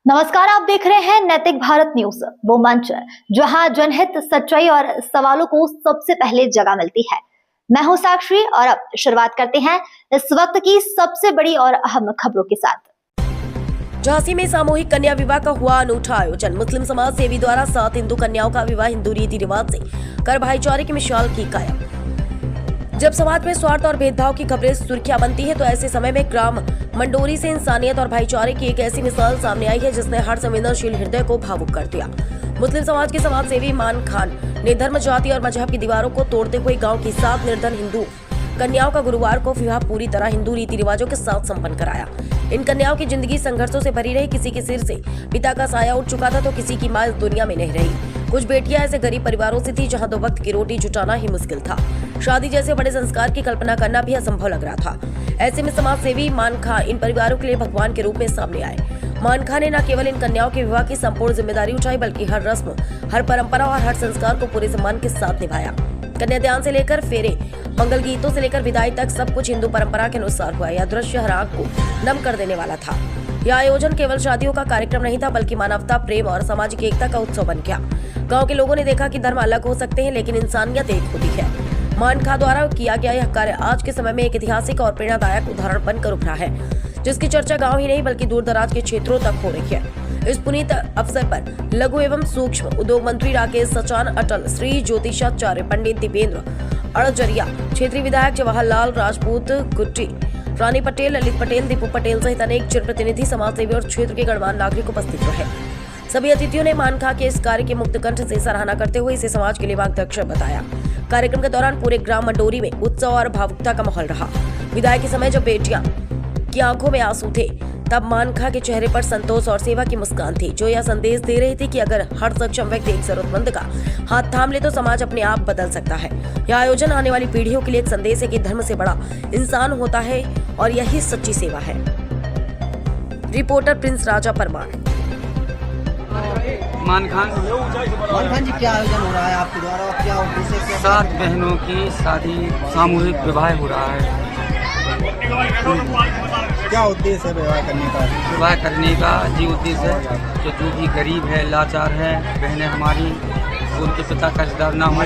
नमस्कार, आप देख रहे हैं नैतिक भारत न्यूज, वो मंच जहां जनहित, सच्चाई और सवालों को सबसे पहले जगह मिलती है। मैं हूं साक्षी और अब शुरुआत करते हैं इस वक्त की सबसे बड़ी और अहम खबरों के साथ। झांसी में सामूहिक कन्या विवाह का हुआ अनूठा आयोजन। मुस्लिम समाज सेवी द्वारा 7 हिंदू कन्याओं का विवाह हिंदू रीति रिवाज से कर भाईचारे की मिसाल की कायम। जब समाज में स्वार्थ और भेदभाव की खबरें सुर्खियां बनती है तो ऐसे समय में ग्राम मंडोरी से इंसानियत और भाईचारे की एक ऐसी मिसाल सामने आई है जिसने हर संवेदनशील हृदय को भावुक कर दिया। मुस्लिम समाज के समाज सेवी मान खान ने धर्म, जाति और मजहब की दीवारों को तोड़ते हुए गांव की 7 निर्धन हिंदू कन्याओं का गुरुवार को विवाह पूरी तरह हिंदू रीति रिवाजों के साथ संपन्न कराया। इन कन्याओं की जिंदगी संघर्षों से भरी रही। किसी के सिर से पिता का साया उठ चुका था तो किसी की मां इस दुनिया में नहीं रही। कुछ बेटियां ऐसे गरीब परिवारों से थी जहां 2 वक्त की रोटी जुटाना ही मुश्किल था। शादी जैसे बड़े संस्कार की कल्पना करना भी असंभव लग रहा था। ऐसे में समाज सेवी मान खां इन परिवारों के लिए भगवान के रूप में सामने आए। मान खां ने न केवल इन कन्याओं के विवाह की संपूर्ण जिम्मेदारी उठाई बल्कि हर रस्म, हर परंपरा और हर संस्कार को पूरे सम्मान के साथ निभाया। कन्यादान से लेकर फेरे, मंगल गीतों से लेकर विदाई तक सब कुछ हिंदू परंपरा के अनुसार हुआ। यह दृश्य हर आंख को नम कर देने वाला था। यह आयोजन केवल शादियों का कार्यक्रम नहीं था बल्कि मानवता, प्रेम और सामाजिक एकता का उत्सव बन गया। गांव के लोगों ने देखा कि धर्म अलग हो सकते हैं लेकिन इंसानियत एक होती है। मान खां द्वारा किया गया यह कार्य आज के समय में एक ऐतिहासिक और प्रेरणादायक उदाहरण बनकर उभरा है, जिसकी चर्चा गांव ही नहीं बल्कि दूर दराज के क्षेत्रों तक हो रही है। इस पुनीत अवसर पर लघु एवं सूक्ष्म उद्योग मंत्री राकेश सचान, अटल, श्री ज्योतिषाचार्य पंडित दीपेंद्र अड़जरिया, क्षेत्रीय विधायक जवाहरलाल राजपूत गुट्टी, रानी पटेल, ललित पटेल, दीपू पटेल सहित अनेक जनप्रतिनिधि, समाजसेवी और क्षेत्र के गणमान्य नागरिक उपस्थित रहे। सभी अतिथियों ने मान खां के इस कार्य के मुक्त कंठ से सराहना करते हुए इसे समाज के लिए मार्गदर्शक बताया। कार्यक्रम के दौरान पूरे ग्राम मंडोरी में उत्सव और भावुकता का माहौल रहा। विदाई के समय जब बेटियां की आंखों में आंसू थे तब मान खां के चेहरे पर संतोष और सेवा की मुस्कान थी, जो यह संदेश दे रही थी कि अगर हर सक्षम व्यक्ति एक जरूरतमंद का हाथ थाम ले तो समाज अपने आप बदल सकता है। यह आयोजन आने वाली पीढ़ियों के लिए एक संदेश है कि धर्म से बड़ा इंसान होता है और यही सच्ची सेवा है। रिपोर्टर प्रिंस राजा परमार। मान खान जी, क्या आयोजन हो रहा है आपके द्वारा और क्या उद्देश्य है? 7 बहनों की शादी सामूहिक विवाह हो रहा है। क्या उद्देश्य है विवाह करने का? विवाह करने का ये उद्देश्य है कि जो भी गरीब है, लाचार है, बहनें हमारी, उनके पिता कर्जदार ना हो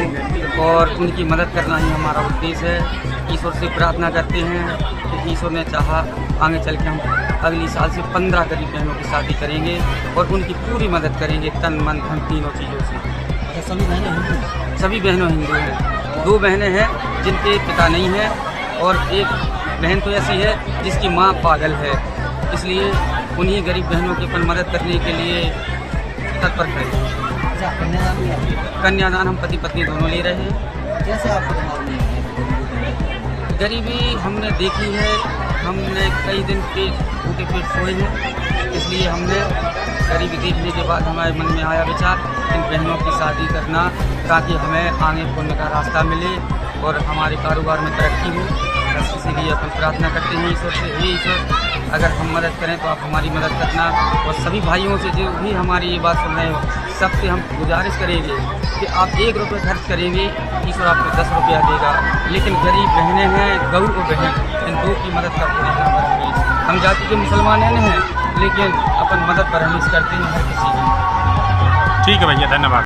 और उनकी मदद करना ही हमारा उद्देश्य है। ईश्वर से प्रार्थना करते हैं कि ईश्वर ने चाहा आगे चल के हम अगली साल से 15 गरीब बहनों की शादी करेंगे और उनकी पूरी मदद करेंगे, तन मन धन तीनों चीज़ों से। सभी बहनें हिंदू हैं? सभी बहनों हिंदू हैं। 2 बहनें हैं जिनके पिता नहीं हैं और एक बहन तो ऐसी है जिसकी माँ पागल है, इसलिए उन्हीं गरीब बहनों की अपन मदद करने के लिए तत्पर हैं। कन्यादान हम पति पत्नी दोनों ले रहे हैं। कैसे आपको दिमाग में गरीबी हमने देखी है, हमने कई दिन भूखे पेट सोए हैं, इसलिए हमने गरीबी देखने के बाद हमारे मन में आया विचार इन बहनों की शादी करना ताकि हमें आगे पुण्य का रास्ता मिले और हमारे कारोबार में तरक्की हो। बस इसीलिए अपन प्रार्थना करते हैं ईश्वर से, हे ईश्वर अगर हम मदद करें तो आप हमारी मदद करना। और सभी भाइयों से जो भी हमारी ये बात सुन रहे हो, सबसे हम गुजारिश करेंगे कि आप 1 रुपये खर्च करेंगे, ईश्वर आपको 10 रुपया देगा। लेकिन गरीब बहनें हैं, गऊ और बहन, इन 2 की मदद करते हैं। हम जाति के मुसलमान हैं लेकिन अपन मदद पर हमें करते हैं हर किसी की। ठीक है भैया, धन्यवाद।